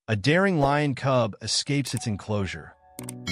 A daring lion cub escapes its enclosure,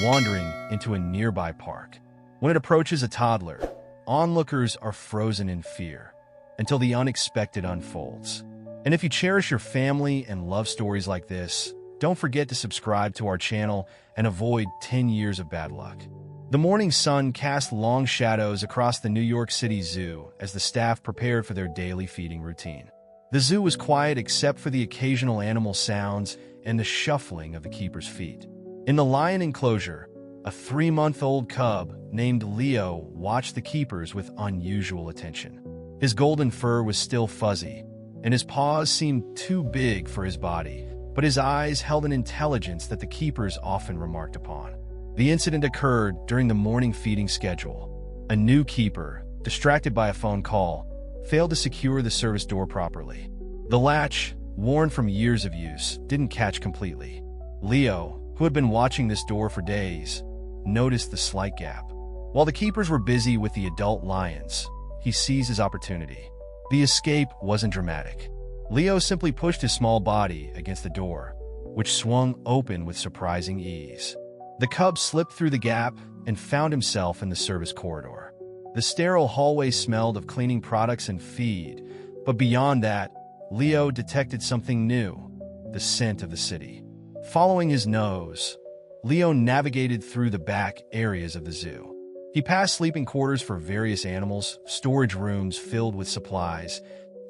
wandering into a nearby park. When it approaches a toddler, onlookers are frozen in fear until the unexpected unfolds. And if you cherish your family and love stories like this, don't forget to subscribe to our channel and avoid 10 years of bad luck. The morning sun cast long shadows across the New York City Zoo as the staff prepared for their daily feeding routine. The zoo was quiet except for the occasional animal sounds and the shuffling of the keeper's feet. In the lion enclosure, a 3-month-old cub named Leo watched the keepers with unusual attention. His golden fur was still fuzzy, and his paws seemed too big for his body, but his eyes held an intelligence that the keepers often remarked upon. The incident occurred during the morning feeding schedule. A new keeper, distracted by a phone call, failed to secure the service door properly. The latch, worn from years of use, didn't catch completely. Leo, who had been watching this door for days, noticed the slight gap. While the keepers were busy with the adult lions, he seized his opportunity. The escape wasn't dramatic. Leo simply pushed his small body against the door, which swung open with surprising ease. The cub slipped through the gap and found himself in the service corridor. The sterile hallway smelled of cleaning products and feed, but beyond that, Leo detected something new: the scent of the city. Following his nose, Leo navigated through the back areas of the zoo. He passed sleeping quarters for various animals, storage rooms filled with supplies,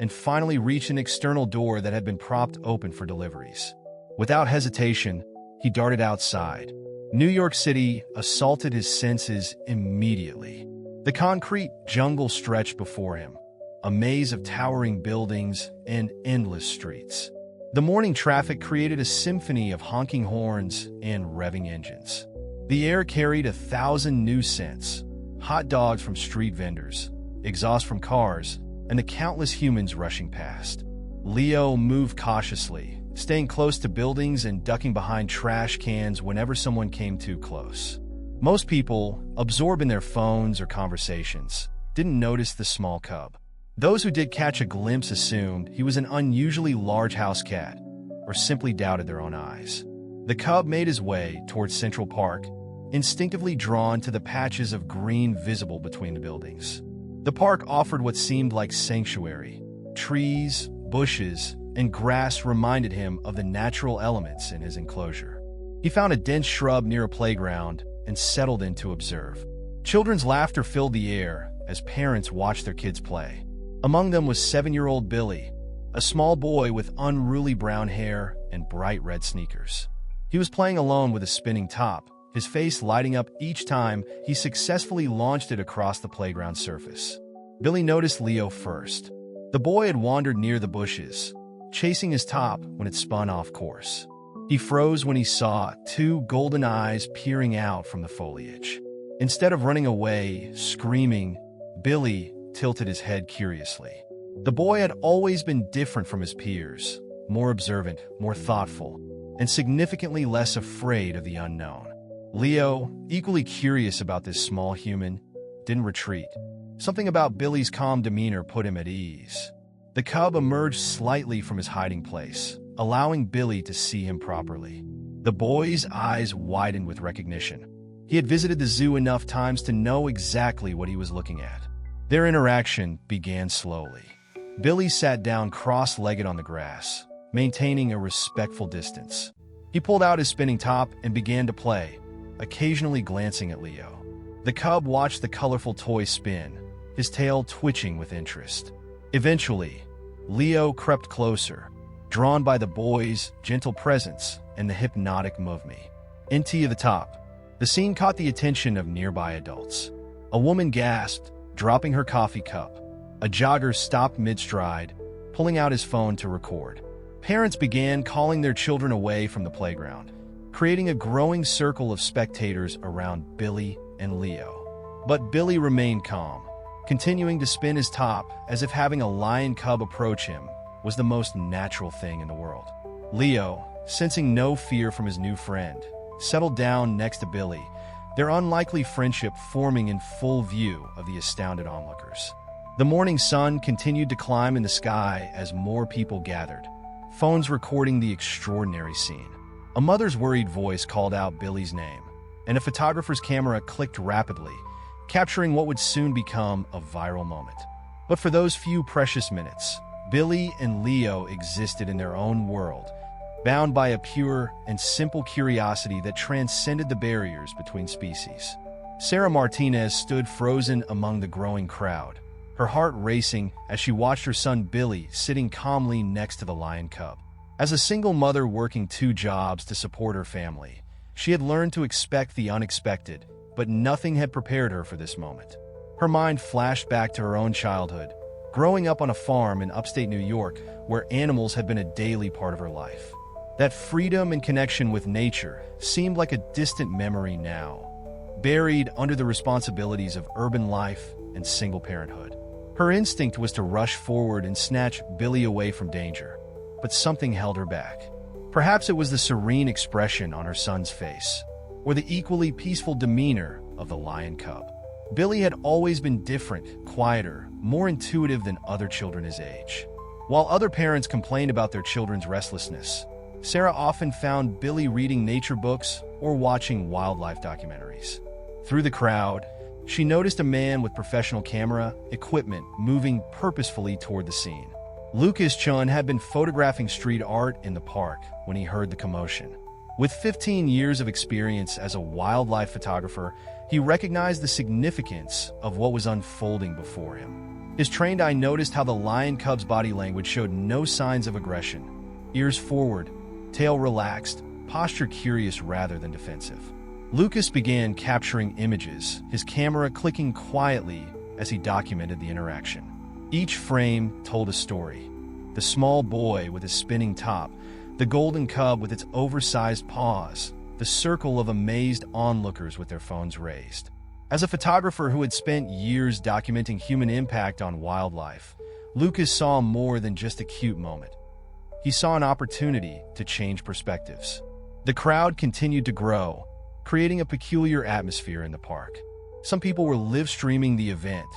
and finally reached an external door that had been propped open for deliveries. Without hesitation, he darted outside. New York City assaulted his senses immediately. The concrete jungle stretched before him, a maze of towering buildings and endless streets. The morning traffic created a symphony of honking horns and revving engines. The air carried 1,000 new scents: hot dogs from street vendors, exhaust from cars, and the countless humans rushing past. Leo moved cautiously, staying close to buildings and ducking behind trash cans whenever someone came too close. Most people, absorbed in their phones or conversations, didn't notice the small cub. Those who did catch a glimpse assumed he was an unusually large house cat, or simply doubted their own eyes. The cub made his way towards Central Park, instinctively drawn to the patches of green visible between the buildings. The park offered what seemed like sanctuary. Trees, bushes, and grass reminded him of the natural elements in his enclosure. He found a dense shrub near a playground and settled in to observe. Children's laughter filled the air as parents watched their kids play. Among them was 7-year-old Billy, a small boy with unruly brown hair and bright red sneakers. He was playing alone with a spinning top, his face lighting up each time he successfully launched it across the playground surface. Billy noticed Leo first. The boy had wandered near the bushes, chasing his top when it spun off course. He froze when he saw 2 golden eyes peering out from the foliage. Instead of running away, screaming, Billy tilted his head curiously. The boy had always been different from his peers, more observant, more thoughtful, and significantly less afraid of the unknown. Leo, equally curious about this small human, didn't retreat. Something about Billy's calm demeanor put him at ease. The cub emerged slightly from his hiding place, allowing Billy to see him properly. The boy's eyes widened with recognition. He had visited the zoo enough times to know exactly what he was looking at. Their interaction began slowly. Billy sat down cross-legged on the grass, maintaining a respectful distance. He pulled out his spinning top and began to play, occasionally glancing at Leo. The cub watched the colorful toy spin, his tail twitching with interest. Eventually, Leo crept closer, drawn by the boy's gentle presence and the hypnotic movement. Into the top, the scene caught the attention of nearby adults. A woman gasped, dropping her coffee cup. A jogger stopped mid-stride, pulling out his phone to record. Parents began calling their children away from the playground, creating a growing circle of spectators around Billy and Leo. But Billy remained calm, continuing to spin his top as if having a lion cub approach him was the most natural thing in the world. Leo, sensing no fear from his new friend, settled down next to Billy, their unlikely friendship forming in full view of the astounded onlookers. The morning sun continued to climb in the sky as more people gathered, phones recording the extraordinary scene. A mother's worried voice called out Billy's name, and a photographer's camera clicked rapidly, capturing what would soon become a viral moment. But for those few precious minutes, Billy and Leo existed in their own world, bound by a pure and simple curiosity that transcended the barriers between species. Sarah Martinez stood frozen among the growing crowd, her heart racing as she watched her son Billy sitting calmly next to the lion cub. As a single mother working 2 jobs to support her family, she had learned to expect the unexpected, but nothing had prepared her for this moment. Her mind flashed back to her own childhood, growing up on a farm in upstate New York where animals had been a daily part of her life. That freedom and connection with nature seemed like a distant memory now, buried under the responsibilities of urban life and single parenthood. Her instinct was to rush forward and snatch Billy away from danger, but something held her back. Perhaps it was the serene expression on her son's face, or the equally peaceful demeanor of the lion cub. Billy had always been different, quieter, more intuitive than other children his age. While other parents complained about their children's restlessness, Sarah often found Billy reading nature books or watching wildlife documentaries. Through the crowd, she noticed a man with professional camera equipment moving purposefully toward the scene. Lucas Chun had been photographing street art in the park when he heard the commotion. With 15 years of experience as a wildlife photographer, he recognized the significance of what was unfolding before him. His trained eye noticed how the lion cub's body language showed no signs of aggression. Ears forward, tail relaxed, posture curious rather than defensive. Lucas began capturing images, his camera clicking quietly as he documented the interaction. Each frame told a story. The small boy with his spinning top, the golden cub with its oversized paws, the circle of amazed onlookers with their phones raised. As a photographer who had spent years documenting human impact on wildlife, Lucas saw more than just a cute moment. He saw an opportunity to change perspectives. The crowd continued to grow, creating a peculiar atmosphere in the park. Some people were live streaming the event,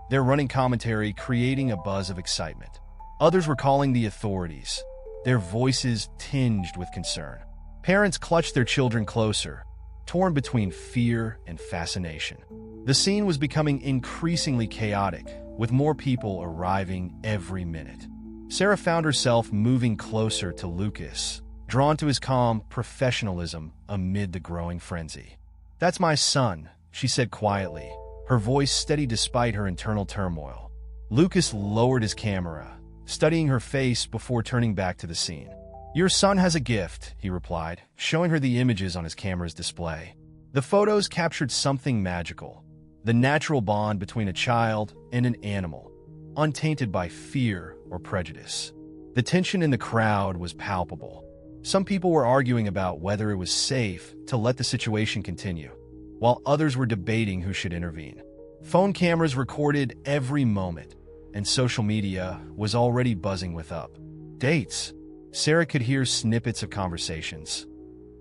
their running commentary creating a buzz of excitement. Others were calling the authorities, their voices tinged with concern. Parents clutched their children closer, torn between fear and fascination. The scene was becoming increasingly chaotic, with more people arriving every minute. Sarah found herself moving closer to Lucas, drawn to his calm professionalism amid the growing frenzy. "That's my son," she said quietly, her voice steady despite her internal turmoil. Lucas lowered his camera, studying her face before turning back to the scene. "Your son has a gift," he replied, showing her the images on his camera's display. The photos captured something magical, the natural bond between a child and an animal, untainted by fear or prejudice. The tension in the crowd was palpable. Some people were arguing about whether it was safe to let the situation continue, while others were debating who should intervene. Phone cameras recorded every moment, and social media was already buzzing with updates. Sarah could hear snippets of conversations.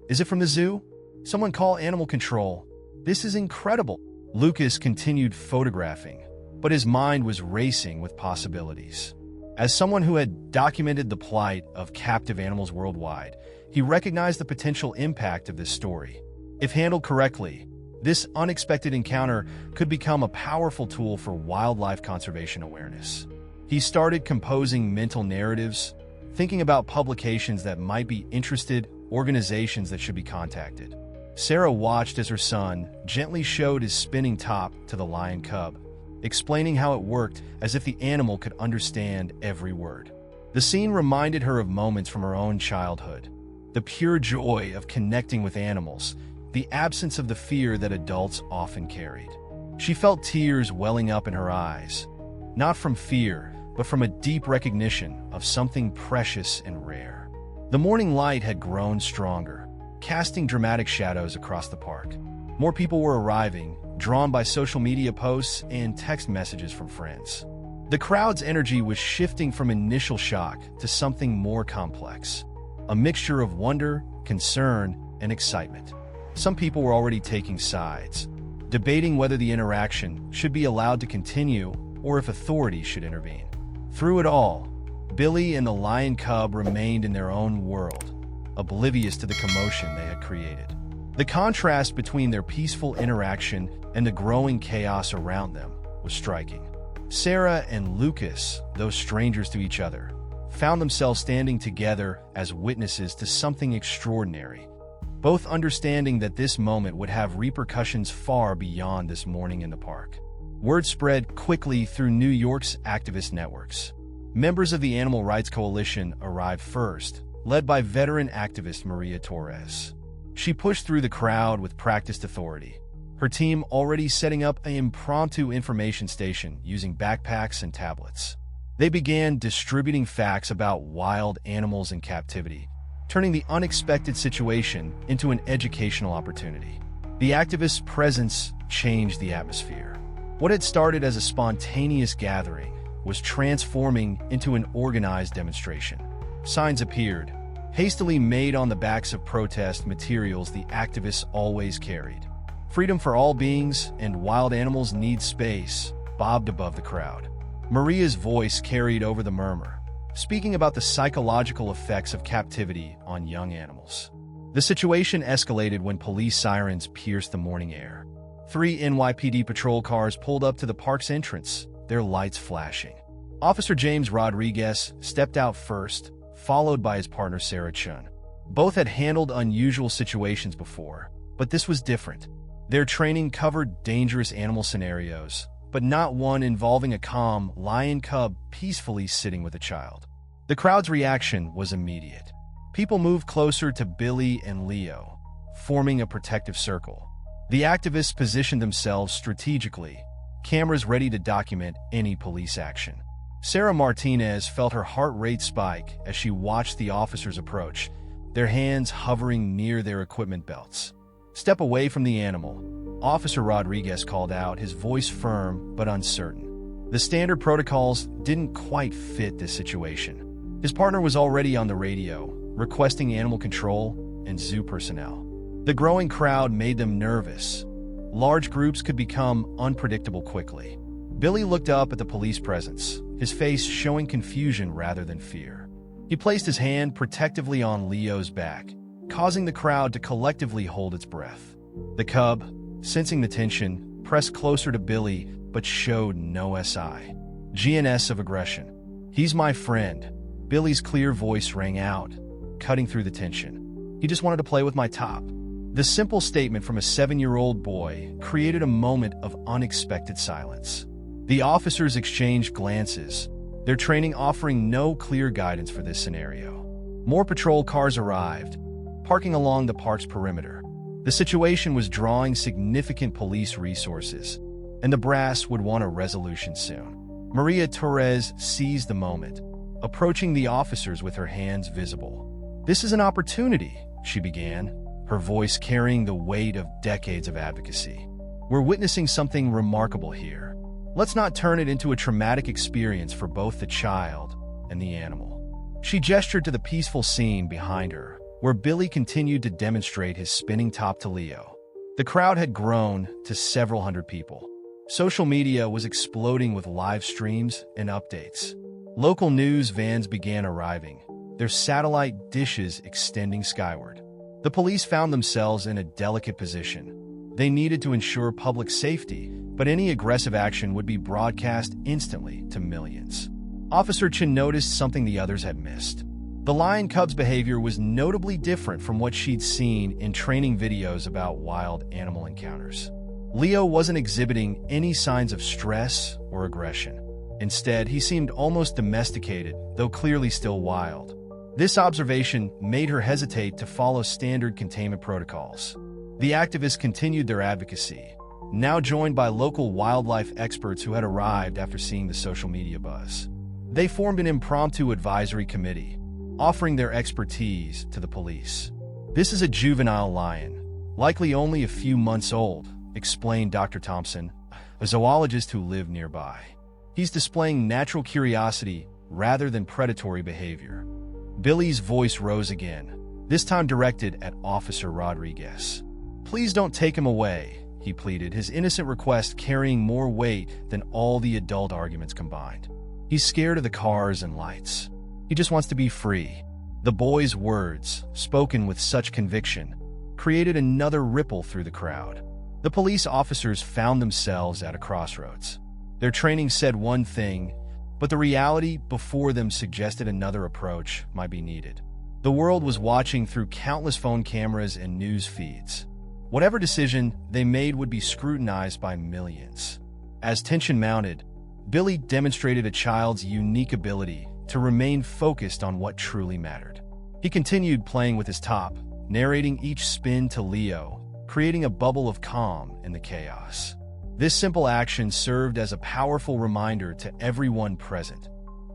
"Is it from the zoo? Someone call animal control. This is incredible." Lucas continued photographing, but his mind was racing with possibilities. As someone who had documented the plight of captive animals worldwide, he recognized the potential impact of this story. If handled correctly, this unexpected encounter could become a powerful tool for wildlife conservation awareness. He started composing mental narratives, thinking about publications that might be interested, organizations that should be contacted. Sarah watched as her son gently showed his spinning top to the lion cub, explaining how it worked as if the animal could understand every word. The scene reminded her of moments from her own childhood, the pure joy of connecting with animals, the absence of the fear that adults often carried. She felt tears welling up in her eyes, not from fear, but from a deep recognition of something precious and rare. The morning light had grown stronger, casting dramatic shadows across the park. More people were arriving, drawn by social media posts and text messages from friends. The crowd's energy was shifting from initial shock to something more complex, a mixture of wonder, concern, and excitement. Some people were already taking sides, debating whether the interaction should be allowed to continue or if authorities should intervene. Through it all, Billy and the lion cub remained in their own world, oblivious to the commotion they had created. The contrast between their peaceful interaction and the growing chaos around them was striking. Sarah and Lucas, though strangers to each other, found themselves standing together as witnesses to something extraordinary, both understanding that this moment would have repercussions far beyond this morning in the park. Word spread quickly through New York's activist networks. Members of the Animal Rights Coalition arrived first, led by veteran activist Maria Torres. She pushed through the crowd with practiced authority, her team already setting up an impromptu information station using backpacks and tablets. They began distributing facts about wild animals in captivity, turning the unexpected situation into an educational opportunity. The activists' presence changed the atmosphere. What had started as a spontaneous gathering was transforming into an organized demonstration. Signs appeared, hastily made on the backs of protest materials the activists always carried. "Freedom for all beings and wild animals need space," bobbed above the crowd. Maria's voice carried over the murmur, speaking about the psychological effects of captivity on young animals. The situation escalated when police sirens pierced the morning air. 3 NYPD patrol cars pulled up to the park's entrance, their lights flashing. Officer James Rodriguez stepped out first, followed by his partner Sarah Chun. Both had handled unusual situations before, but this was different. Their training covered dangerous animal scenarios, but not one involving a calm lion cub peacefully sitting with a child. The crowd's reaction was immediate. People moved closer to Billy and Leo, forming a protective circle. The activists positioned themselves strategically, cameras ready to document any police action. Sarah Martinez felt her heart rate spike as she watched the officers approach, their hands hovering near their equipment belts. "Step away from the animal," Officer Rodriguez called out, his voice firm but uncertain. The standard protocols didn't quite fit this situation. His partner was already on the radio, requesting animal control and zoo personnel. The growing crowd made them nervous. Large groups could become unpredictable quickly. Billy looked up at the police presence, his face showing confusion rather than fear. He placed his hand protectively on Leo's back, causing the crowd to collectively hold its breath. The cub, sensing the tension, pressed closer to Billy but showed no signs of aggression. "He's my friend," Billy's clear voice rang out, cutting through the tension. "He just wanted to play with my top." The simple statement from a 7-year-old boy created a moment of unexpected silence. The officers exchanged glances, their training offering no clear guidance for this scenario. More patrol cars arrived, parking along the park's perimeter. The situation was drawing significant police resources, and the brass would want a resolution soon. Maria Torres seized the moment, approaching the officers with her hands visible. "This is an opportunity," she began, her voice carrying the weight of decades of advocacy. "We're witnessing something remarkable here. Let's not turn it into a traumatic experience for both the child and the animal." She gestured to the peaceful scene behind her, where Billy continued to demonstrate his spinning top to Leo. The crowd had grown to several hundred people. Social media was exploding with live streams and updates. Local news vans began arriving, their satellite dishes extending skyward. The police found themselves in a delicate position. They needed to ensure public safety, but any aggressive action would be broadcast instantly to millions. Officer Chin noticed something the others had missed. The lion cub's behavior was notably different from what she'd seen in training videos about wild animal encounters. Leo wasn't exhibiting any signs of stress or aggression. Instead, he seemed almost domesticated, though clearly still wild. This observation made her hesitate to follow standard containment protocols. The activists continued their advocacy, now joined by local wildlife experts who had arrived after seeing the social media buzz. They formed an impromptu advisory committee, offering their expertise to the police. "This is a juvenile lion, likely only a few months old," explained Dr. Thompson, a zoologist who lived nearby. "He's displaying natural curiosity rather than predatory behavior." Billy's voice rose again, this time directed at Officer Rodriguez. "Please don't take him away," he pleaded, his innocent request carrying more weight than all the adult arguments combined. "He's scared of the cars and lights." He just wants to be free. The boy's words, spoken with such conviction, created another ripple through the crowd. The police officers found themselves at a crossroads. Their training said one thing, but the reality before them suggested another approach might be needed. The world was watching through countless phone cameras and news feeds. Whatever decision they made would be scrutinized by millions. As tension mounted, Billy demonstrated a child's unique ability to remain focused on what truly mattered. He continued playing with his top, narrating each spin to Leo, creating a bubble of calm in the chaos. This simple action served as a powerful reminder to everyone present.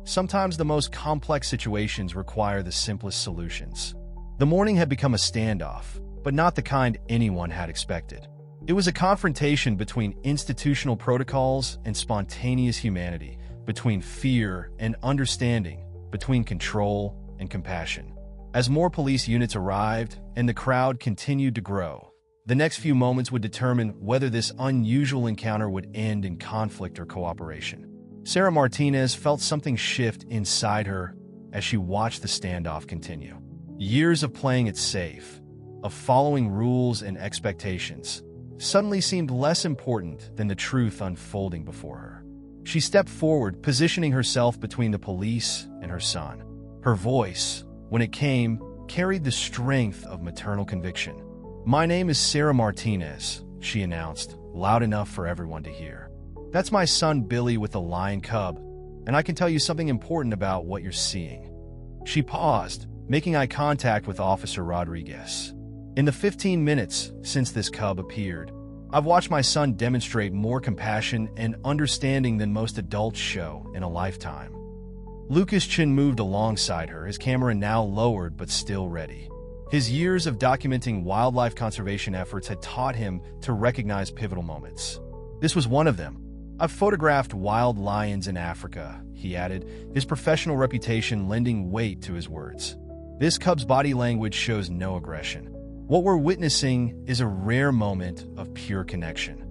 Sometimes the most complex situations require the simplest solutions. The morning had become a standoff, but not the kind anyone had expected. It was a confrontation between institutional protocols and spontaneous humanity, between fear and understanding, between control and compassion. As more police units arrived and the crowd continued to grow, the next few moments would determine whether this unusual encounter would end in conflict or cooperation. Sarah Martinez felt something shift inside her as she watched the standoff continue. Years of playing it safe, of following rules and expectations, suddenly seemed less important than the truth unfolding before her. She stepped forward, positioning herself between the police and her son. Her voice, when it came, carried the strength of maternal conviction. "My name is Sarah Martinez," she announced, loud enough for everyone to hear. "That's my son Billy with the lion cub, and I can tell you something important about what you're seeing." She paused, making eye contact with Officer Rodriguez. "In the 15 minutes since this cub appeared, I've watched my son demonstrate more compassion and understanding than most adults show in a lifetime." Lucas Chin moved alongside her, his camera now lowered but still ready. His years of documenting wildlife conservation efforts had taught him to recognize pivotal moments. This was one of them. "I've photographed wild lions in Africa," he added, his professional reputation lending weight to his words. "This cub's body language shows no aggression. What we're witnessing is a rare moment of pure connection."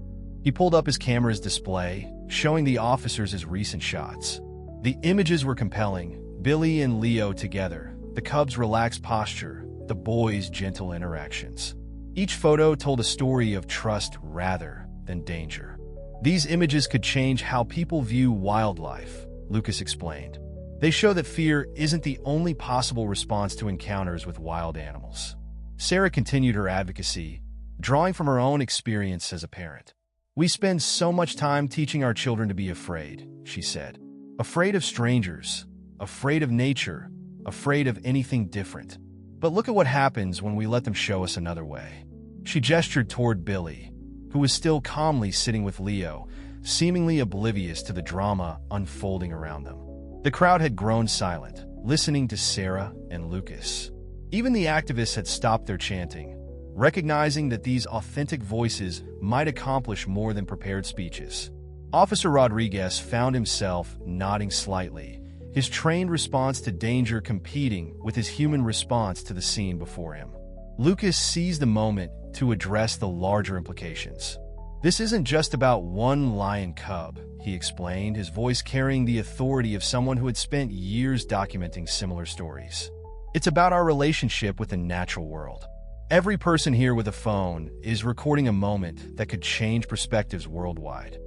He pulled up his camera's display, showing the officers his recent shots. The images were compelling: Billy and Leo together, the cub's relaxed posture, the boys' gentle interactions. Each photo told a story of trust rather than danger. "These images could change how people view wildlife," Lucas explained. "They show that fear isn't the only possible response to encounters with wild animals." Sarah continued her advocacy, drawing from her own experience as a parent. "We spend so much time teaching our children to be afraid," she said. "Afraid of strangers, afraid of nature, afraid of anything different. But look at what happens when we let them show us another way." She gestured toward Billy, who was still calmly sitting with Leo, seemingly oblivious to the drama unfolding around them. The crowd had grown silent, listening to Sarah and Lucas. Even the activists had stopped their chanting, recognizing that these authentic voices might accomplish more than prepared speeches. Officer Rodriguez found himself nodding slightly, his trained response to danger competing with his human response to the scene before him. Lucas seized the moment to address the larger implications. "This isn't just about one lion cub," he explained, his voice carrying the authority of someone who had spent years documenting similar stories. "It's about our relationship with the natural world. Every person here with a phone is recording a moment that could change perspectives worldwide."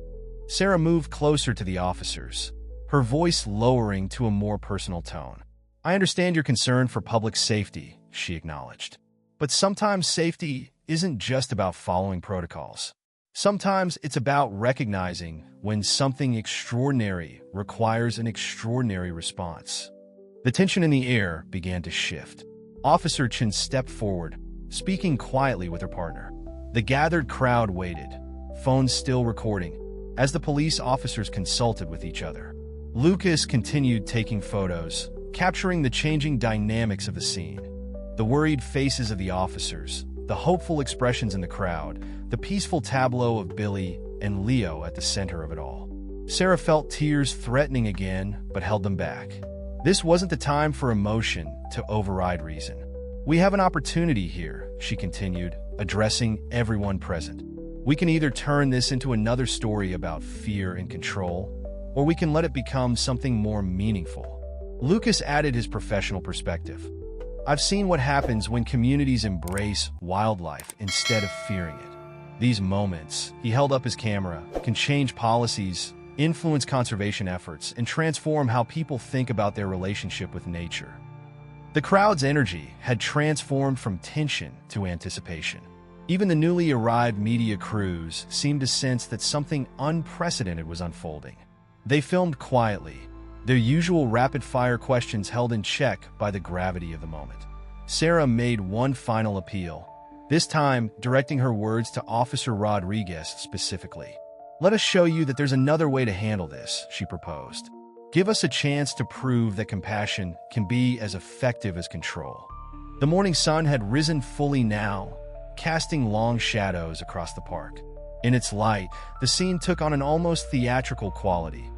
Sarah moved closer to the officers, her voice lowering to a more personal tone. "I understand your concern for public safety," she acknowledged. "But sometimes safety isn't just about following protocols. Sometimes it's about recognizing when something extraordinary requires an extraordinary response." The tension in the air began to shift. Officer Chin stepped forward, speaking quietly with her partner. The gathered crowd waited, phones still recording, as the police officers consulted with each other. Lucas continued taking photos, capturing the changing dynamics of the scene. The worried faces of the officers, the hopeful expressions in the crowd, the peaceful tableau of Billy and Leo at the center of it all. Sarah felt tears threatening again, but held them back. This wasn't the time for emotion to override reason. "We have an opportunity here," she continued, addressing everyone present. "We can either turn this into another story about fear and control, or we can let it become something more meaningful." Lucas added his professional perspective. I've seen what happens when communities embrace wildlife instead of fearing it. These moments, he held up his camera, can change policies, influence conservation efforts, and transform how people think about their relationship with nature. The crowd's energy had transformed from tension to anticipation. Even the newly arrived media crews seemed to sense that something unprecedented was unfolding. They filmed quietly, their usual rapid-fire questions held in check by the gravity of the moment. Sarah made one final appeal, this time directing her words to Officer Rodriguez specifically. "Let us show you that there's another way to handle this," she proposed. "Give us a chance to prove that compassion can be as effective as control." The morning sun had risen fully now, casting long shadows across the park. In its light, the scene took on an almost theatrical quality.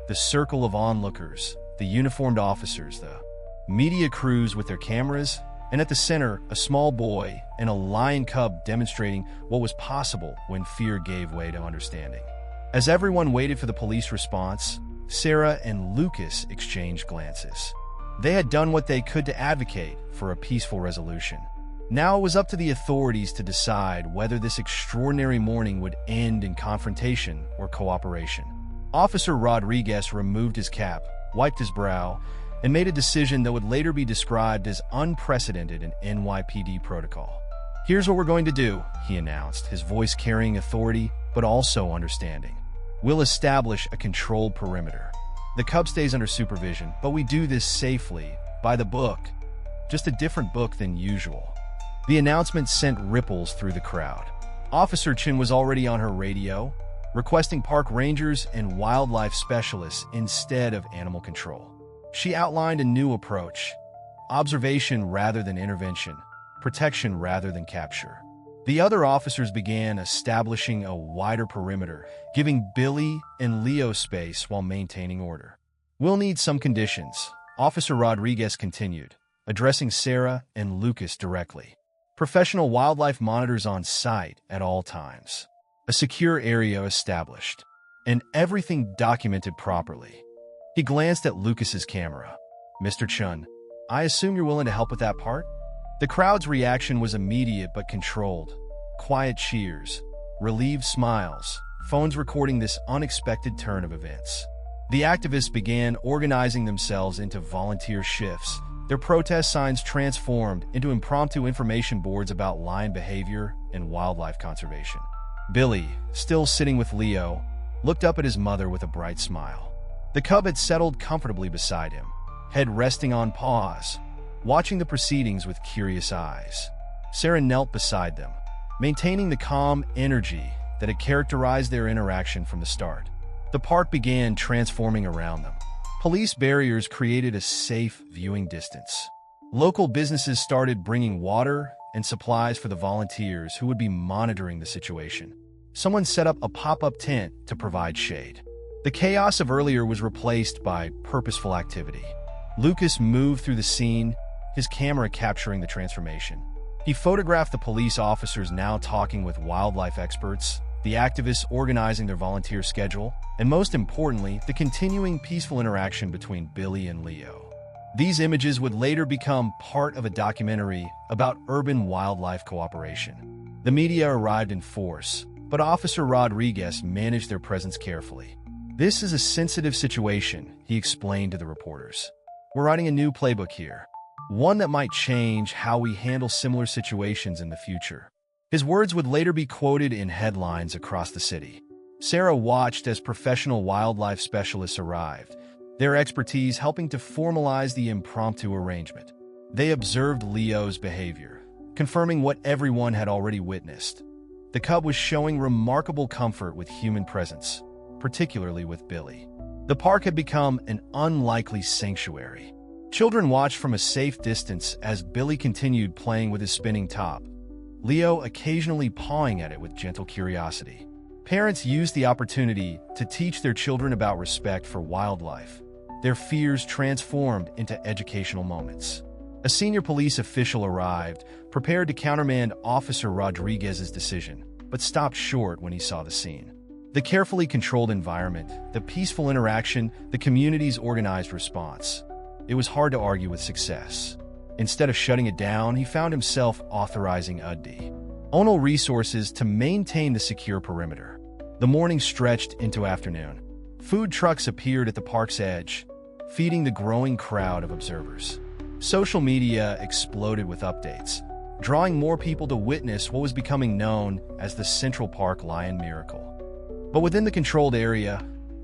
The circle of onlookers, the uniformed officers, the media crews with their cameras, and at the center, a small boy and a lion cub demonstrating what was possible when fear gave way to understanding. As everyone waited for the police response, Sarah and Lucas exchanged glances. They had done what they could to advocate for a peaceful resolution. Now it was up to the authorities to decide whether this extraordinary morning would end in confrontation or cooperation. Officer Rodriguez removed his cap, wiped his brow, and made a decision that would later be described as unprecedented in NYPD protocol. "Here's what we're going to do," he announced, his voice carrying authority but also understanding. "We'll establish a controlled perimeter. The cub stays under supervision, but we do this safely, by the book. Just a different book than usual." The announcement sent ripples through the crowd. Officer Chin was already on her radio, requesting park rangers and wildlife specialists instead of animal control. She outlined a new approach: observation rather than intervention, protection rather than capture. The other officers began establishing a wider perimeter, giving Billy and Leo space while maintaining order. "We'll need some conditions," Officer Rodriguez continued, addressing Sarah and Lucas directly. "Professional wildlife monitors on site at all times. A secure area established, and everything documented properly." He glanced at Lucas's camera. "Mr. Chun, I assume you're willing to help with that part?" The crowd's reaction was immediate but controlled. Quiet cheers, relieved smiles, phones recording this unexpected turn of events. The activists began organizing themselves into volunteer shifts. Their protest signs transformed into impromptu information boards about lion behavior and wildlife conservation. Billy, still sitting with Leo, looked up at his mother with a bright smile. The cub had settled comfortably beside him, head resting on paws, watching the proceedings with curious eyes. Sarah knelt beside them, maintaining the calm energy that had characterized their interaction from the start. The park began transforming around them. Police barriers created a safe viewing distance. Local businesses started bringing water and supplies for the volunteers who would be monitoring the situation. Someone set up a pop-up tent to provide shade. The chaos of earlier was replaced by purposeful activity. Lucas moved through the scene, his camera capturing the transformation. He photographed the police officers now talking with wildlife experts, the activists organizing their volunteer schedule, and most importantly, the continuing peaceful interaction between Billy and Leo. These images would later become part of a documentary about urban wildlife cooperation. The media arrived in force, but Officer Rodriguez managed their presence carefully. "This is a sensitive situation," he explained to the reporters. "We're writing a new playbook here, one that might change how we handle similar situations in the future." His words would later be quoted in headlines across the city. Sarah watched as professional wildlife specialists arrived, their expertise helping to formalize the impromptu arrangement. They observed Leo's behavior, confirming what everyone had already witnessed. The cub was showing remarkable comfort with human presence, particularly with Billy. The park had become an unlikely sanctuary. Children watched from a safe distance as Billy continued playing with his spinning top, Leo occasionally pawing at it with gentle curiosity. Parents used the opportunity to teach their children about respect for wildlife. Their fears transformed into educational moments. A senior police official arrived, prepared to countermand Officer Rodriguez's decision, but stopped short when he saw the scene. The carefully controlled environment, the peaceful interaction, the community's organized response. it was hard to argue with success. Instead of shutting it down, he found himself authorizing UDD resources to maintain the secure perimeter. The morning stretched into afternoon. Food trucks appeared at the park's edge, feeding the growing crowd of observers. Social media exploded with updates, drawing more people to witness what was becoming known as the Central Park Lion Miracle. But within the controlled area,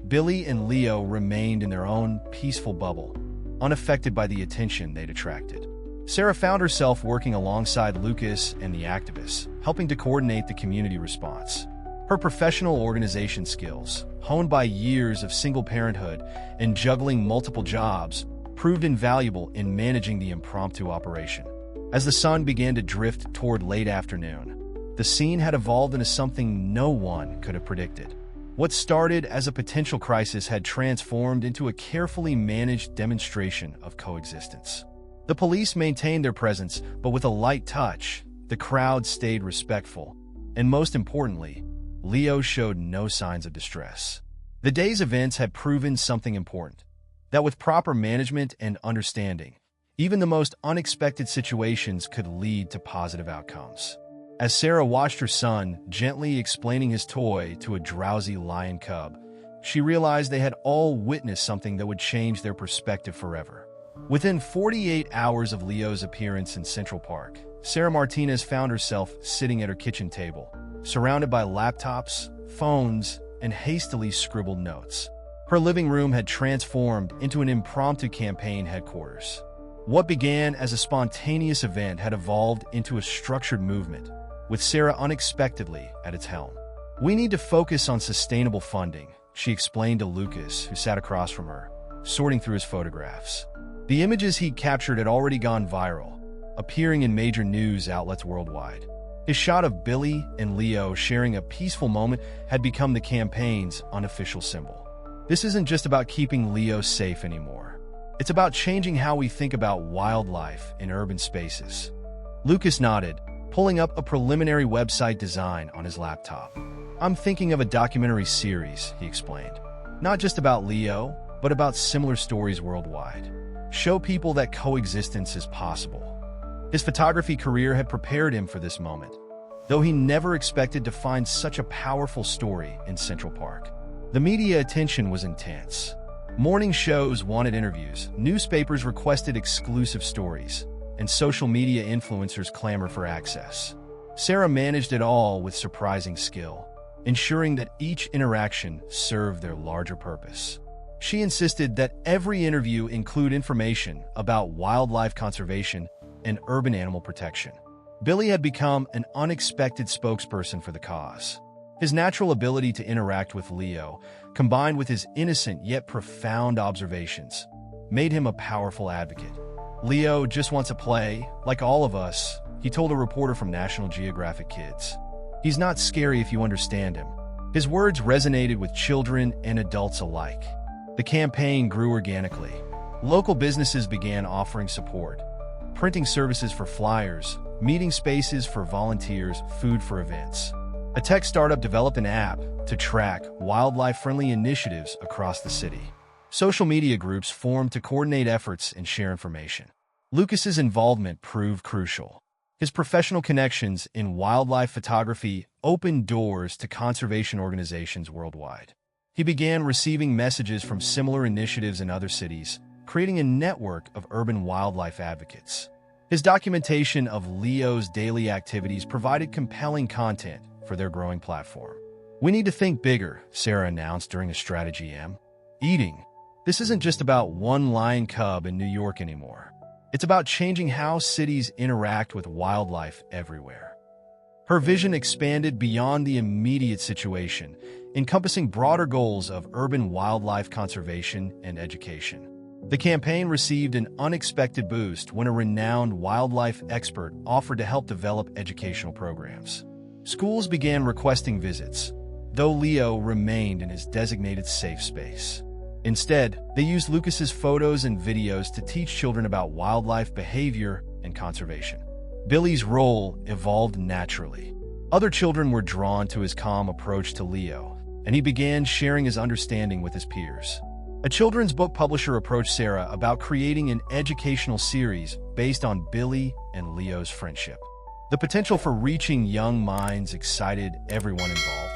Billy and Leo remained in their own peaceful bubble, unaffected by the attention they'd attracted. Sarah found herself working alongside Lucas and the activists, helping to coordinate the community response. Her professional organization skills, honed by years of single parenthood and juggling multiple jobs, proved invaluable in managing the impromptu operation. As the sun began to drift toward late afternoon, the scene had evolved into something no one could have predicted. What started as a potential crisis had transformed into a carefully managed demonstration of coexistence. The police maintained their presence, but with a light touch, the crowd stayed respectful, and most importantly, Leo showed no signs of distress. The day's events had proven something important, that with proper management and understanding, even the most unexpected situations could lead to positive outcomes. As Sarah watched her son gently explaining his toy to a drowsy lion cub, she realized they had all witnessed something that would change their perspective forever. Within 48 hours of Leo's appearance in Central Park, Sarah Martinez found herself sitting at her kitchen table, surrounded by laptops, phones, and hastily scribbled notes. Her living room had transformed into an impromptu campaign headquarters. What began as a spontaneous event had evolved into a structured movement, with Sarah unexpectedly at its helm. "We need to focus on sustainable funding," she explained to Lucas, who sat across from her, sorting through his photographs. The images he'd captured had already gone viral, appearing in major news outlets worldwide. His shot of Billy and Leo sharing a peaceful moment had become the campaign's unofficial symbol. This isn't just about keeping Leo safe anymore. It's about changing how we think about wildlife in urban spaces. Lucas nodded, pulling up a preliminary website design on his laptop. "I'm thinking of a documentary series," he explained. "Not just about Leo, but about similar stories worldwide. Show people that coexistence is possible." His photography career had prepared him for this moment, though he never expected to find such a powerful story in Central Park. The media attention was intense. Morning shows wanted interviews, newspapers requested exclusive stories, and social media influencers clamored for access. Sarah managed it all with surprising skill, ensuring that each interaction served their larger purpose. She insisted that every interview include information about wildlife conservation and urban animal protection. Billy had become an unexpected spokesperson for the cause. His natural ability to interact with Leo, combined with his innocent yet profound observations, made him a powerful advocate. "Leo just wants to play, like all of us," he told a reporter from National Geographic Kids. "He's not scary if you understand him." His words resonated with children and adults alike. The campaign grew organically. Local businesses began offering support, printing services for flyers, meeting spaces for volunteers, food for events. A tech startup developed an app to track wildlife-friendly initiatives across the city. Social media groups formed to coordinate efforts and share information. Lucas's involvement proved crucial. His professional connections in wildlife photography opened doors to conservation organizations worldwide. He began receiving messages from similar initiatives in other cities, creating a network of urban wildlife advocates. His documentation of Leo's daily activities provided compelling content for their growing platform. "We need to think bigger," Sarah announced during a strategy meeting. "This isn't just about one lion cub in New York anymore. It's about changing how cities interact with wildlife everywhere." Her vision expanded beyond the immediate situation, encompassing broader goals of urban wildlife conservation and education. The campaign received an unexpected boost when a renowned wildlife expert offered to help develop educational programs. Schools began requesting visits, though Leo remained in his designated safe space. Instead, they used Lucas's photos and videos to teach children about wildlife behavior and conservation. Billy's role evolved naturally. Other children were drawn to his calm approach to Leo, and he began sharing his understanding with his peers. A children's book publisher approached Sarah about creating an educational series based on Billy and Leo's friendship. The potential for reaching young minds excited everyone involved.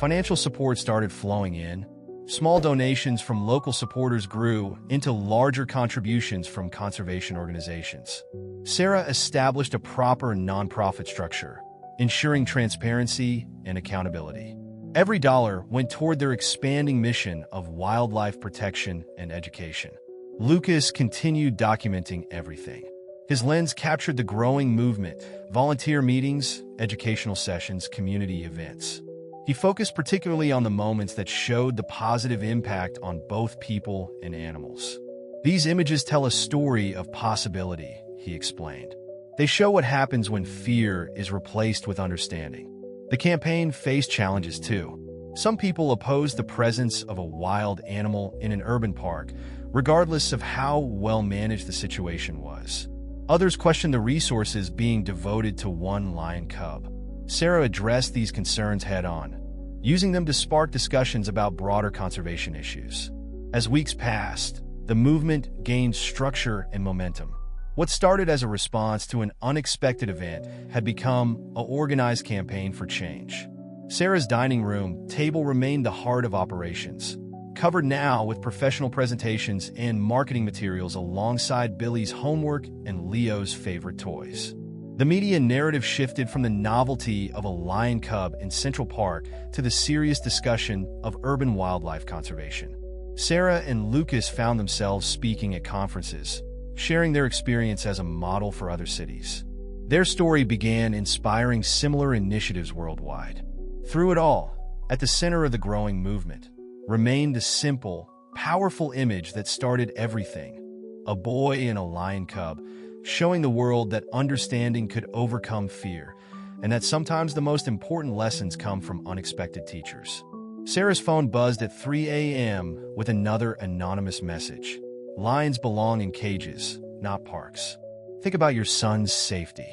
Financial support started flowing in. Small donations from local supporters grew into larger contributions from conservation organizations. Sarah established a proper nonprofit structure, ensuring transparency and accountability. Every dollar went toward their expanding mission of wildlife protection and education. Lucas continued documenting everything. His lens captured the growing movement, volunteer meetings, educational sessions, community events. He focused particularly on the moments that showed the positive impact on both people and animals. These images tell a story of possibility, he explained. They show what happens when fear is replaced with understanding. The campaign faced challenges too. Some people opposed the presence of a wild animal in an urban park, regardless of how well managed the situation was. Others questioned the resources being devoted to one lion cub. Sarah addressed these concerns head-on, using them to spark discussions about broader conservation issues. As weeks passed, the movement gained structure and momentum. What started as a response to an unexpected event had become an organized campaign for change. Sarah's dining room table remained the heart of operations, covered now with professional presentations and marketing materials alongside Billy's homework and Leo's favorite toys. The media narrative shifted from the novelty of a lion cub in Central Park to the serious discussion of urban wildlife conservation. Sarah and Lucas found themselves speaking at conferences, sharing their experience as a model for other cities. Their story began inspiring similar initiatives worldwide. Through it all, at the center of the growing movement, remained the simple, powerful image that started everything: a boy and a lion cub, showing the world that understanding could overcome fear, and that sometimes the most important lessons come from unexpected teachers. Sarah's phone buzzed at 3 a.m. with another anonymous message. Lions belong in cages, not parks. Think about your son's safety.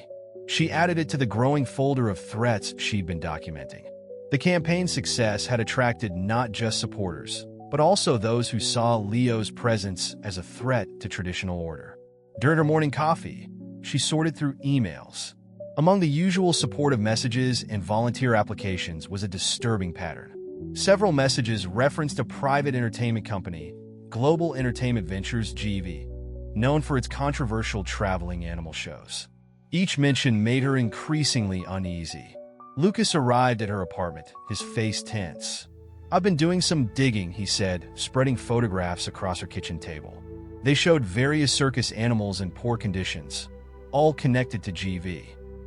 She added it to the growing folder of threats she'd been documenting. The campaign's success had attracted not just supporters, but also those who saw Leo's presence as a threat to traditional order. During her morning coffee, she sorted through emails. Among the usual supportive messages and volunteer applications was a disturbing pattern. Several messages referenced a private entertainment company, Global Entertainment Ventures (GV), known for its controversial traveling animal shows. Each mention made her increasingly uneasy. Lucas arrived at her apartment, his face tense. "I've been doing some digging," he said, spreading photographs across her kitchen table. They showed various circus animals in poor conditions, all connected to GV.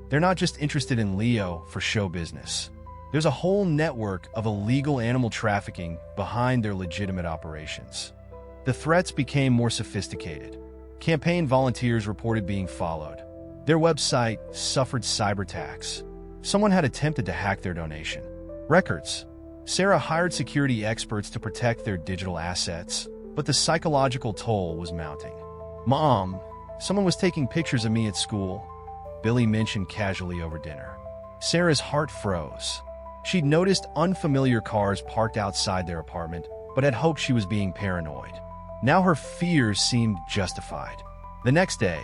They're not just interested in Leo for show business. There's a whole network of illegal animal trafficking behind their legitimate operations. The threats became more sophisticated. Campaign volunteers reported being followed. Their website suffered cyber attacks. Someone had attempted to hack their donation records. Sarah hired security experts to protect their digital assets, but the psychological toll was mounting. "Mom, someone was taking pictures of me at school," Billy mentioned casually over dinner. Sarah's heart froze. She'd noticed unfamiliar cars parked outside their apartment, but had hoped she was being paranoid. Now her fears seemed justified. The next day,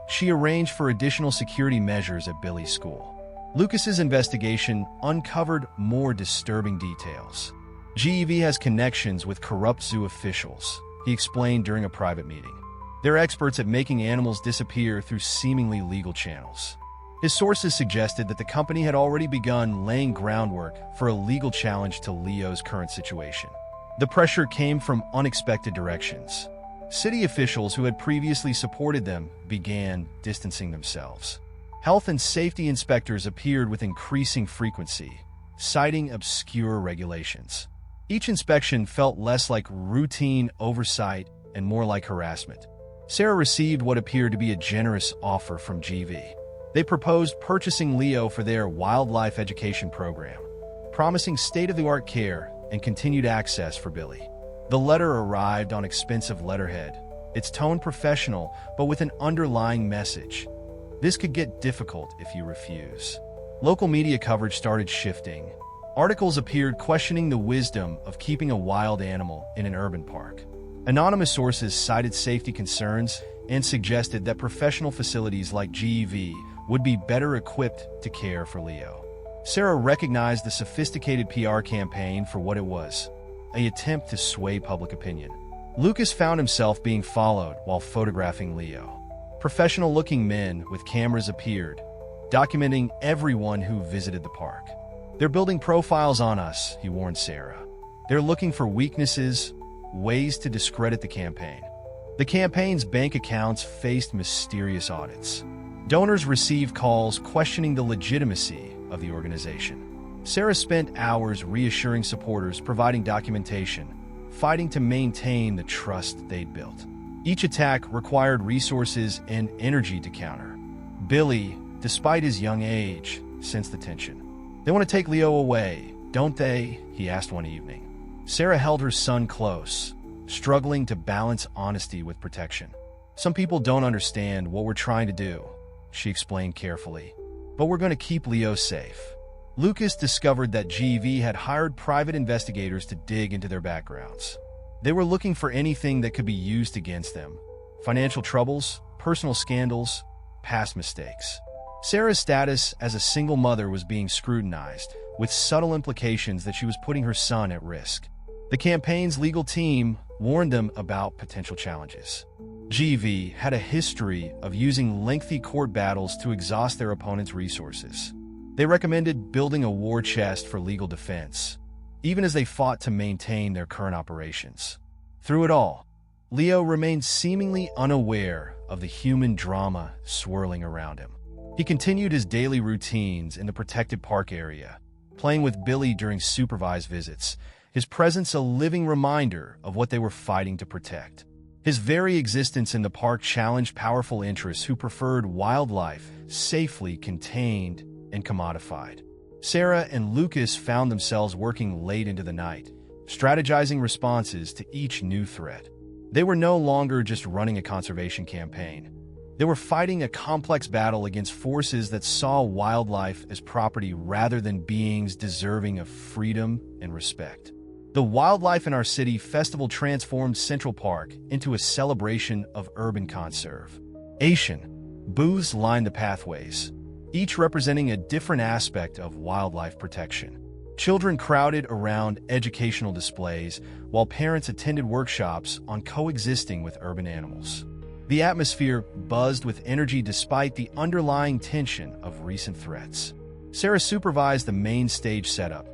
she arranged for additional security measures at Billy's school. Lucas's investigation uncovered more disturbing details. GEV has connections with corrupt zoo officials, he explained during a private meeting. They're experts at making animals disappear through seemingly legal channels. His sources suggested that the company had already begun laying groundwork for a legal challenge to Leo's current situation. The pressure came from unexpected directions. City officials who had previously supported them began distancing themselves. Health and safety inspectors appeared with increasing frequency, citing obscure regulations. Each inspection felt less like routine oversight and more like harassment. Sarah received what appeared to be a generous offer from GV. They proposed purchasing Leo for their wildlife education program, promising state-of-the-art care and continued access for Billy. The letter arrived on expensive letterhead, its tone professional but with an underlying message. This could get difficult if you refuse. Local media coverage started shifting. Articles appeared questioning the wisdom of keeping a wild animal in an urban park. Anonymous sources cited safety concerns and suggested that professional facilities like GEV would be better equipped to care for Leo. Sarah recognized the sophisticated PR campaign for what it was, an attempt to sway public opinion. Lucas found himself being followed while photographing Leo. Professional-looking men with cameras appeared, documenting everyone who visited the park. "They're building profiles on us," he warned Sarah. "They're looking for weaknesses, ways to discredit the campaign." The campaign's bank accounts faced mysterious audits. Donors received calls questioning the legitimacy of the organization. Sarah spent hours reassuring supporters, providing documentation, fighting to maintain the trust they'd built. Each attack required resources and energy to counter. Billy, despite his young age, sensed the tension. "They want to take Leo away, don't they?" he asked one evening. Sarah held her son close, struggling to balance honesty with protection. "Some people don't understand what we're trying to do," she explained carefully. "But we're going to keep Leo safe." Lucas discovered that GEV had hired private investigators to dig into their backgrounds. They were looking for anything that could be used against them: financial troubles, personal scandals, past mistakes. Sarah's status as a single mother was being scrutinized, with subtle implications that she was putting her son at risk. The campaign's legal team warned them about potential challenges. GEV had a history of using lengthy court battles to exhaust their opponents' resources. They recommended building a war chest for legal defense, even as they fought to maintain their current operations. Through it all, Leo remained seemingly unaware of the human drama swirling around him. He continued his daily routines in the protected park area, playing with Billy during supervised visits, his presence a living reminder of what they were fighting to protect. His very existence in the park challenged powerful interests who preferred wildlife safely contained and commodified. Sarah and Lucas found themselves working late into the night, strategizing responses to each new threat. They were no longer just running a conservation campaign. They were fighting a complex battle against forces that saw wildlife as property rather than beings deserving of freedom and respect. The Wildlife in Our City festival transformed Central Park into a celebration of urban conservation. Booths lined the pathways, each representing a different aspect of wildlife protection. Children crowded around educational displays, while parents attended workshops on coexisting with urban animals. The atmosphere buzzed with energy despite the underlying tension of recent threats. Sarah supervised the main stage setup,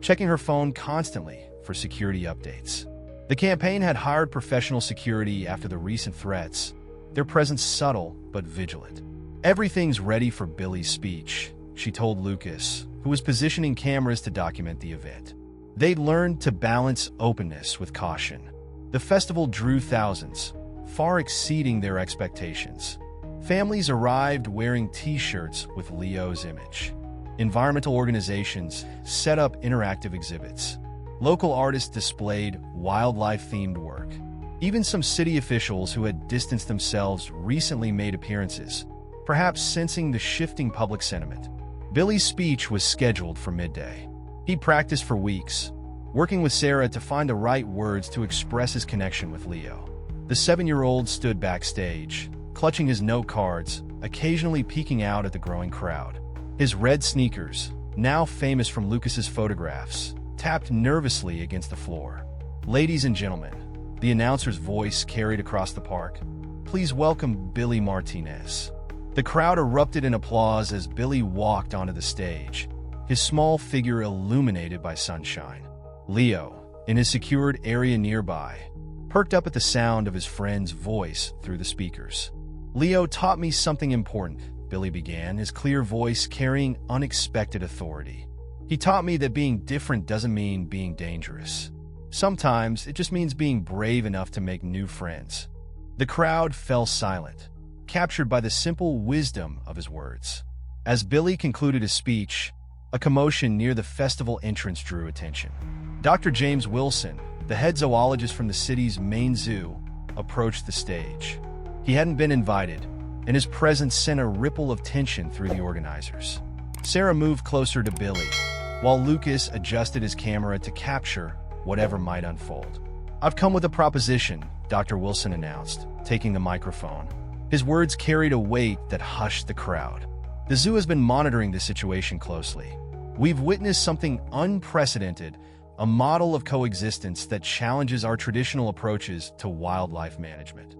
checking her phone constantly for security updates. The campaign had hired professional security after the recent threats, their presence subtle but vigilant. "Everything's ready for Billy's speech," she told Lucas, who was positioning cameras to document the event. They'd learned to balance openness with caution. The festival drew thousands, far exceeding their expectations. Families arrived wearing T-shirts with Leo's image. Environmental organizations set up interactive exhibits. Local artists displayed wildlife-themed work. Even some city officials who had distanced themselves recently made appearances, perhaps sensing the shifting public sentiment. Billy's speech was scheduled for midday. He'd practiced for weeks, working with Sarah to find the right words to express his connection with Leo. The 7-year-old stood backstage, clutching his note cards, occasionally peeking out at the growing crowd. His red sneakers, now famous from Lucas's photographs, tapped nervously against the floor. "Ladies and gentlemen," the announcer's voice carried across the park, "please welcome Billy Martinez." The crowd erupted in applause as Billy walked onto the stage, his small figure illuminated by sunshine. Leo, in his secured area nearby, perked up at the sound of his friend's voice through the speakers. "Leo taught me something important," Billy began, his clear voice carrying unexpected authority. "He taught me that being different doesn't mean being dangerous. Sometimes it just means being brave enough to make new friends." The crowd fell silent, captured by the simple wisdom of his words. As Billy concluded his speech, a commotion near the festival entrance drew attention. Dr. James Wilson, the head zoologist from the city's main zoo, approached the stage. He hadn't been invited, and his presence sent a ripple of tension through the organizers. Sarah moved closer to Billy, while Lucas adjusted his camera to capture whatever might unfold. "I've come with a proposition," Dr. Wilson announced, taking the microphone. His words carried a weight that hushed the crowd. The zoo has been monitoring this situation closely. We've witnessed something unprecedented, a model of coexistence that challenges our traditional approaches to wildlife management.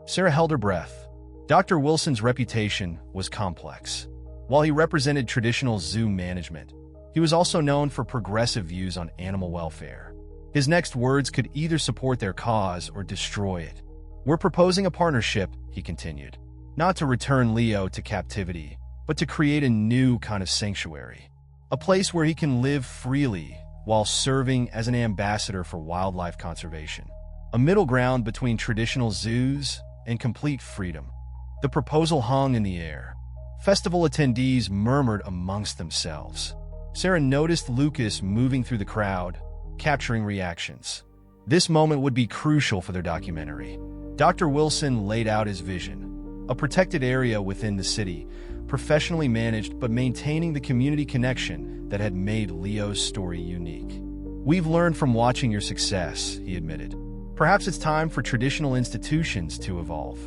Sarah held her breath. Dr. Wilson's reputation was complex. While he represented traditional zoo management, he was also known for progressive views on animal welfare. His next words could either support their cause or destroy it. "We're proposing a partnership," he continued, "not to return Leo to captivity, but to create a new kind of sanctuary. A place where he can live freely while serving as an ambassador for wildlife conservation. A middle ground between traditional zoos and complete freedom." The proposal hung in the air. Festival attendees murmured amongst themselves. Sarah noticed Lucas moving through the crowd, capturing reactions. This moment would be crucial for their documentary. Dr. Wilson laid out his vision: a protected area within the city, professionally managed but maintaining the community connection that had made Leo's story unique. "We've learned from watching your success," he admitted. "Perhaps it's time for traditional institutions to evolve."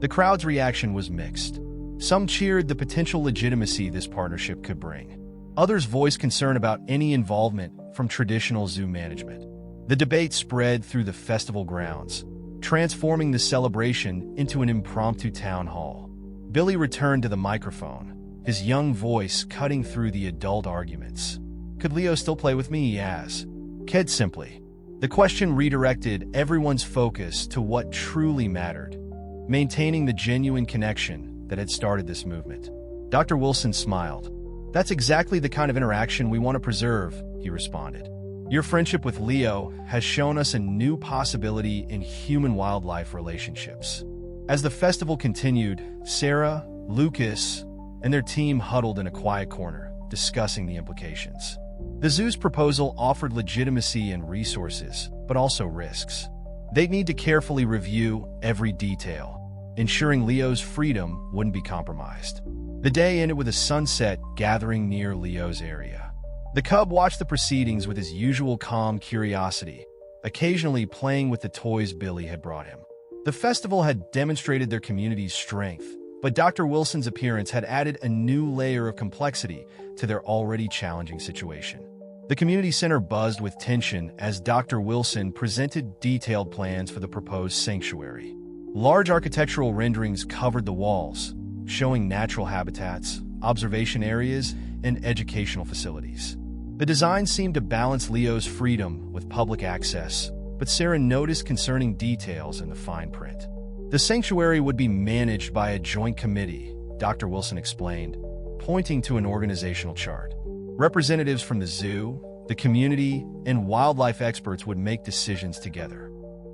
The crowd's reaction was mixed. Some cheered the potential legitimacy this partnership could bring. Others voiced concern about any involvement from traditional zoo management. The debate spread through the festival grounds, transforming the celebration into an impromptu town hall. Billy returned to the microphone, his young voice cutting through the adult arguments. "Could Leo still play with me?" he asked. Ked simply. The question redirected everyone's focus to what truly mattered: maintaining the genuine connection that had started this movement. Dr. Wilson smiled. "That's exactly the kind of interaction we want to preserve," he responded. "Your friendship with Leo has shown us a new possibility in human-wildlife relationships." As the festival continued, Sarah, Lucas, and their team huddled in a quiet corner, discussing the implications. The zoo's proposal offered legitimacy and resources, but also risks. They'd need to carefully review every detail, ensuring Leo's freedom wouldn't be compromised. The day ended with a sunset gathering near Leo's area. The cub watched the proceedings with his usual calm curiosity, occasionally playing with the toys Billy had brought him. The festival had demonstrated their community's strength, but Dr. Wilson's appearance had added a new layer of complexity to their already challenging situation. The community center buzzed with tension as Dr. Wilson presented detailed plans for the proposed sanctuary. Large architectural renderings covered the walls, showing natural habitats, observation areas, and educational facilities. The design seemed to balance Leo's freedom with public access, but Sarah noticed concerning details in the fine print. The sanctuary would be managed by a joint committee, Dr. Wilson explained, pointing to an organizational chart. Representatives from the zoo, the community, and wildlife experts would make decisions together.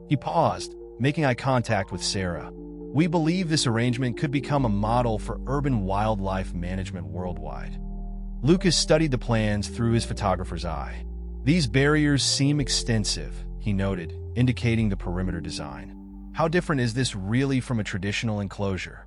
He paused, making eye contact with Sarah. "We believe this arrangement could become a model for urban wildlife management worldwide." Lucas studied the plans through his photographer's eye. "These barriers seem extensive," he noted, indicating the perimeter design. "How different is this really from a traditional enclosure?"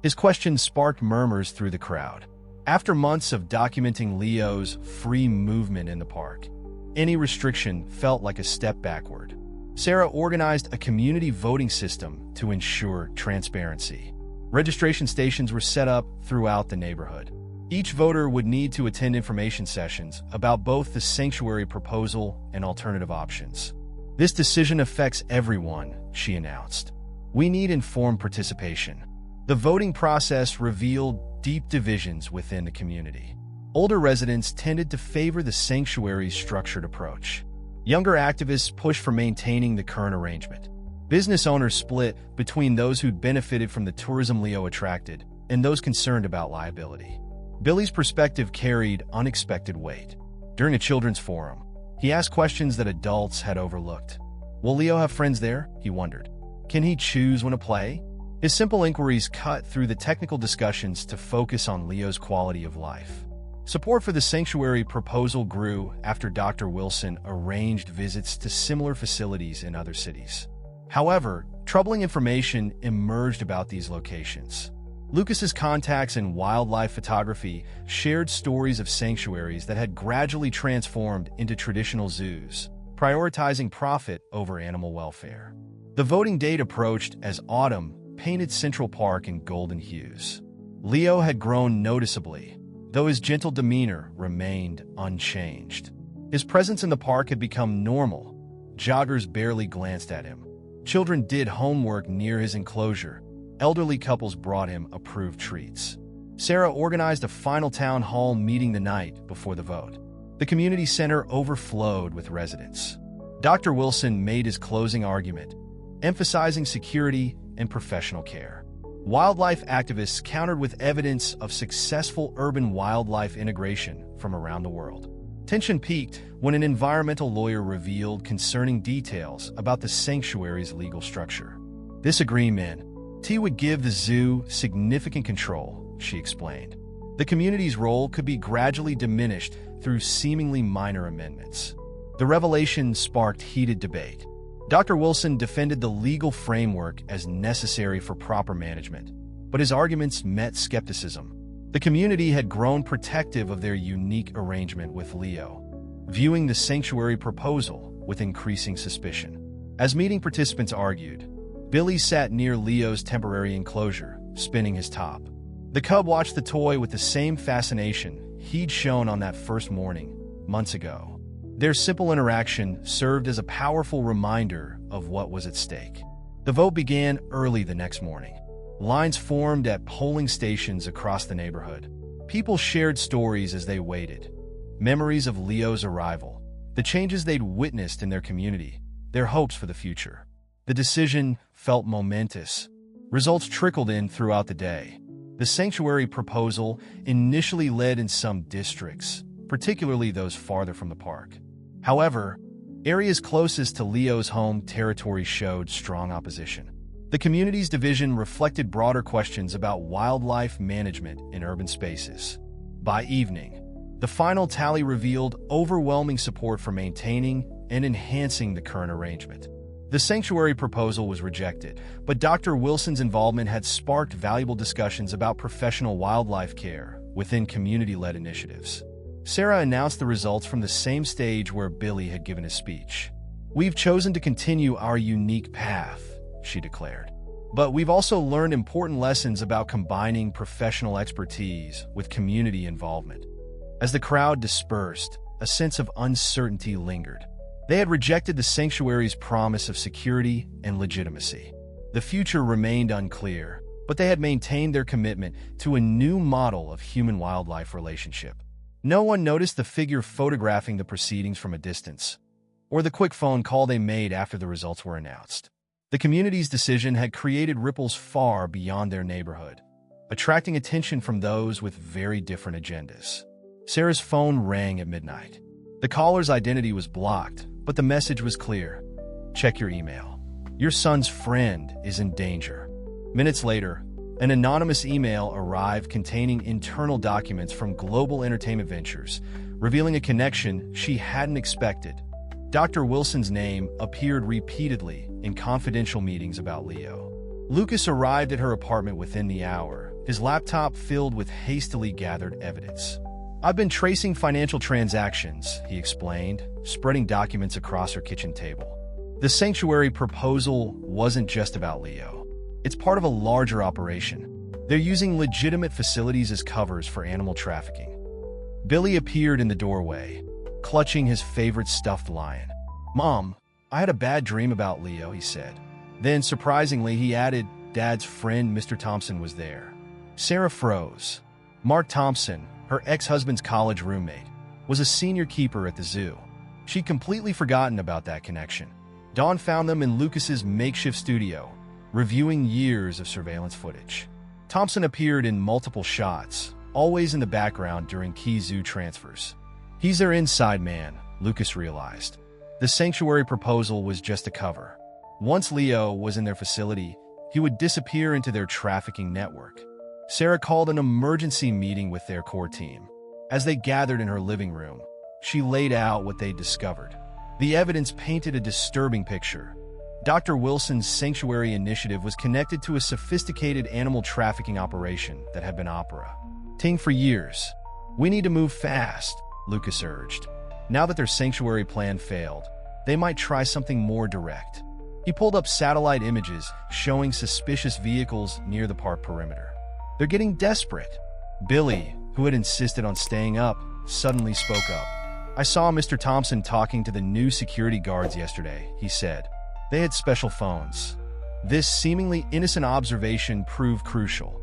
His question sparked murmurs through the crowd. After months of documenting Leo's free movement in the park, any restriction felt like a step backward. Sarah organized a community voting system to ensure transparency. Registration stations were set up throughout the neighborhood. Each voter would need to attend information sessions about both the sanctuary proposal and alternative options. "This decision affects everyone," she announced. "We need informed participation." The voting process revealed deep divisions within the community. Older residents tended to favor the sanctuary's structured approach. Younger activists pushed for maintaining the current arrangement. Business owners split between those who'd benefited from the tourism Leo attracted and those concerned about liability. Billy's perspective carried unexpected weight. During a children's forum, he asked questions that adults had overlooked. Will Leo have friends there? He wondered. Can he choose when to play? His simple inquiries cut through the technical discussions to focus on Leo's quality of life. Support for the sanctuary proposal grew after Dr. Wilson arranged visits to similar facilities in other cities. However, troubling information emerged about these locations. Lucas's contacts in wildlife photography shared stories of sanctuaries that had gradually transformed into traditional zoos, prioritizing profit over animal welfare. The voting date approached as autumn painted Central Park in golden hues. Leo had grown noticeably, though his gentle demeanor remained unchanged. His presence in the park had become normal. Joggers barely glanced at him. Children did homework near his enclosure. Elderly couples brought him approved treats. Sarah organized a final town hall meeting the night before the vote. The community center overflowed with residents. Dr. Wilson made his closing argument, emphasizing security and professional care. Wildlife activists countered with evidence of successful urban wildlife integration from around the world. Tension peaked when an environmental lawyer revealed concerning details about the sanctuary's legal structure. This agreement would give the zoo significant control, she explained. The community's role could be gradually diminished through seemingly minor amendments. The revelation sparked heated debate. Dr. Wilson defended the legal framework as necessary for proper management, but his arguments met skepticism. The community had grown protective of their unique arrangement with Leo, viewing the sanctuary proposal with increasing suspicion. As meeting participants argued, Billy sat near Leo's temporary enclosure, spinning his top. The cub watched the toy with the same fascination he'd shown on that first morning, months ago. Their simple interaction served as a powerful reminder of what was at stake. The vote began early the next morning. Lines formed at polling stations across the neighborhood. People shared stories as they waited. Memories of Leo's arrival, the changes they'd witnessed in their community, their hopes for the future. The decision felt momentous. Results trickled in throughout the day. The sanctuary proposal initially led in some districts, particularly those farther from the park. However, areas closest to Leo's home territory showed strong opposition. The community's division reflected broader questions about wildlife management in urban spaces. By evening, the final tally revealed overwhelming support for maintaining and enhancing the current arrangement. The sanctuary proposal was rejected, but Dr. Wilson's involvement had sparked valuable discussions about professional wildlife care within community-led initiatives. Sarah announced the results from the same stage where Billy had given his speech. "We've chosen to continue our unique path," she declared. "But we've also learned important lessons about combining professional expertise with community involvement." As the crowd dispersed, a sense of uncertainty lingered. They had rejected the sanctuary's promise of security and legitimacy. The future remained unclear, but they had maintained their commitment to a new model of human-wildlife relationship. No one noticed the figure photographing the proceedings from a distance, or the quick phone call they made after the results were announced. The community's decision had created ripples far beyond their neighborhood, attracting attention from those with very different agendas. Sarah's phone rang at midnight. The caller's identity was blocked, but the message was clear. "Check your email. Your son's friend is in danger." Minutes later, an anonymous email arrived containing internal documents from Global Entertainment Ventures, revealing a connection she hadn't expected. Dr. Wilson's name appeared repeatedly in confidential meetings about Leo. Lucas arrived at her apartment within the hour, his laptop filled with hastily gathered evidence. "I've been tracing financial transactions," he explained, spreading documents across her kitchen table. The sanctuary proposal wasn't just about Leo. It's part of a larger operation. They're using legitimate facilities as covers for animal trafficking. Billy appeared in the doorway, clutching his favorite stuffed lion. "Mom, I had a bad dream about Leo," he said. Then, surprisingly, he added, "Dad's friend, Mr. Thompson, was there." Sarah froze. Mark Thompson, her ex-husband's college roommate, was a senior keeper at the zoo. She'd completely forgotten about that connection. Dawn found them in Lucas's makeshift studio, reviewing years of surveillance footage. Thompson appeared in multiple shots, always in the background during key zoo transfers. "He's their inside man," Lucas realized. The sanctuary proposal was just a cover. Once Leo was in their facility, he would disappear into their trafficking network. Sarah called an emergency meeting with their core team. As they gathered in her living room, she laid out what they'd discovered. The evidence painted a disturbing picture. Dr. Wilson's sanctuary initiative was connected to a sophisticated animal trafficking operation that had been operating for years. "We need to move fast," Lucas urged. Now that their sanctuary plan failed, they might try something more direct. He pulled up satellite images showing suspicious vehicles near the park perimeter. They're getting desperate. Billy, who had insisted on staying up, suddenly spoke up. I saw Mr. Thompson talking to the new security guards yesterday, he said. They had special phones. This seemingly innocent observation proved crucial.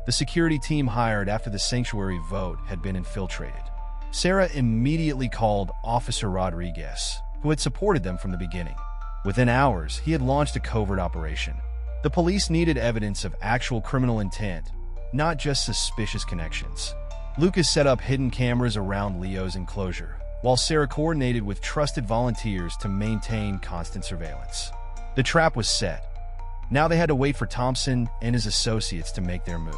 The security team hired after the sanctuary vote had been infiltrated. Sarah immediately called Officer Rodriguez, who had supported them from the beginning. Within hours, he had launched a covert operation. The police needed evidence of actual criminal intent, not just suspicious connections. Lucas set up hidden cameras around Leo's enclosure, while Sarah coordinated with trusted volunteers to maintain constant surveillance. The trap was set. Now they had to wait for Thompson and his associates to make their move.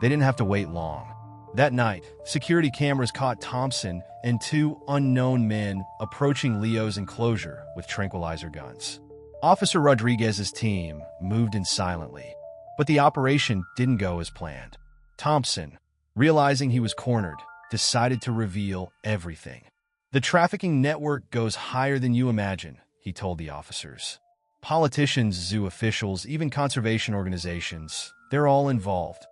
They didn't have to wait long. That night, security cameras caught Thompson and two unknown men approaching Leo's enclosure with tranquilizer guns. Officer Rodriguez's team moved in silently, but the operation didn't go as planned. Thompson, realizing he was cornered, decided to reveal everything. The trafficking network goes higher than you imagine, he told the officers. Politicians, zoo officials, even conservation organizations, they're all involved.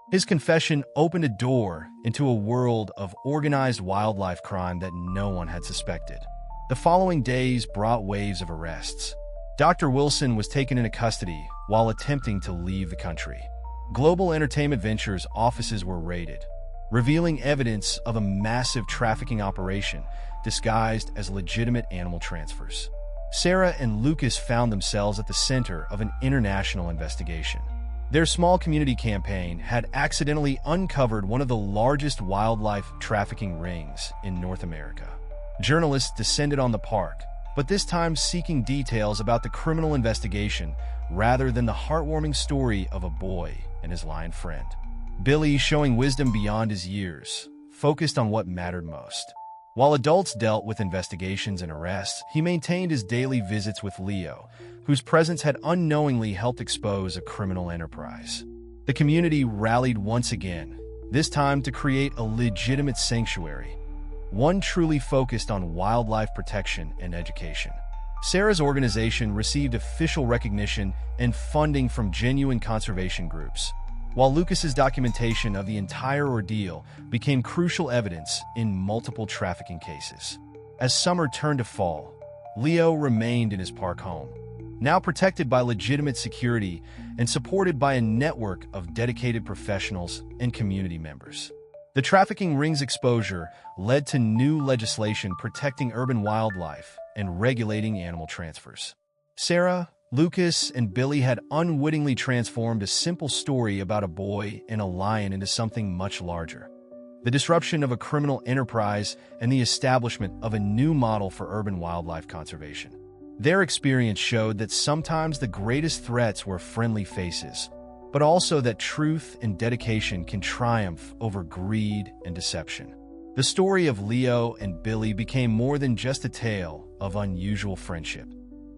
His confession opened a door into a world of organized wildlife crime that no one had suspected. The following days brought waves of arrests. Dr. Wilson was taken into custody while attempting to leave the country. Global Entertainment Ventures offices were raided, revealing evidence of a massive trafficking operation disguised as legitimate animal transfers. Sarah and Lucas found themselves at the center of an international investigation. Their small community campaign had accidentally uncovered one of the largest wildlife trafficking rings in North America. Journalists descended on the park, but this time seeking details about the criminal investigation rather than the heartwarming story of a boy and his lion friend. Billy, showing wisdom beyond his years, focused on what mattered most. While adults dealt with investigations and arrests, he maintained his daily visits with Leo, whose presence had unknowingly helped expose a criminal enterprise. The community rallied once again, this time to create a legitimate sanctuary, one truly focused on wildlife protection and education. Sarah's organization received official recognition and funding from genuine conservation groups, while Lucas's documentation of the entire ordeal became crucial evidence in multiple trafficking cases. As summer turned to fall, Leo remained in his park home, now protected by legitimate security and supported by a network of dedicated professionals and community members. The trafficking ring's exposure led to new legislation protecting urban wildlife and regulating animal transfers. Sarah, Lucas, and Billy had unwittingly transformed a simple story about a boy and a lion into something much larger. The disruption of a criminal enterprise and the establishment of a new model for urban wildlife conservation. Their experience showed that sometimes the greatest threats were friendly faces, but also that truth and dedication can triumph over greed and deception. The story of Leo and Billy became more than just a tale of unusual friendship.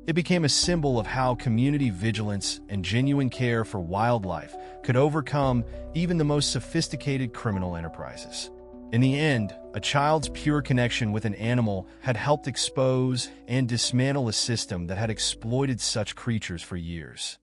It became a symbol of how community vigilance and genuine care for wildlife could overcome even the most sophisticated criminal enterprises. In the end, a child's pure connection with an animal had helped expose and dismantle a system that had exploited such creatures for years.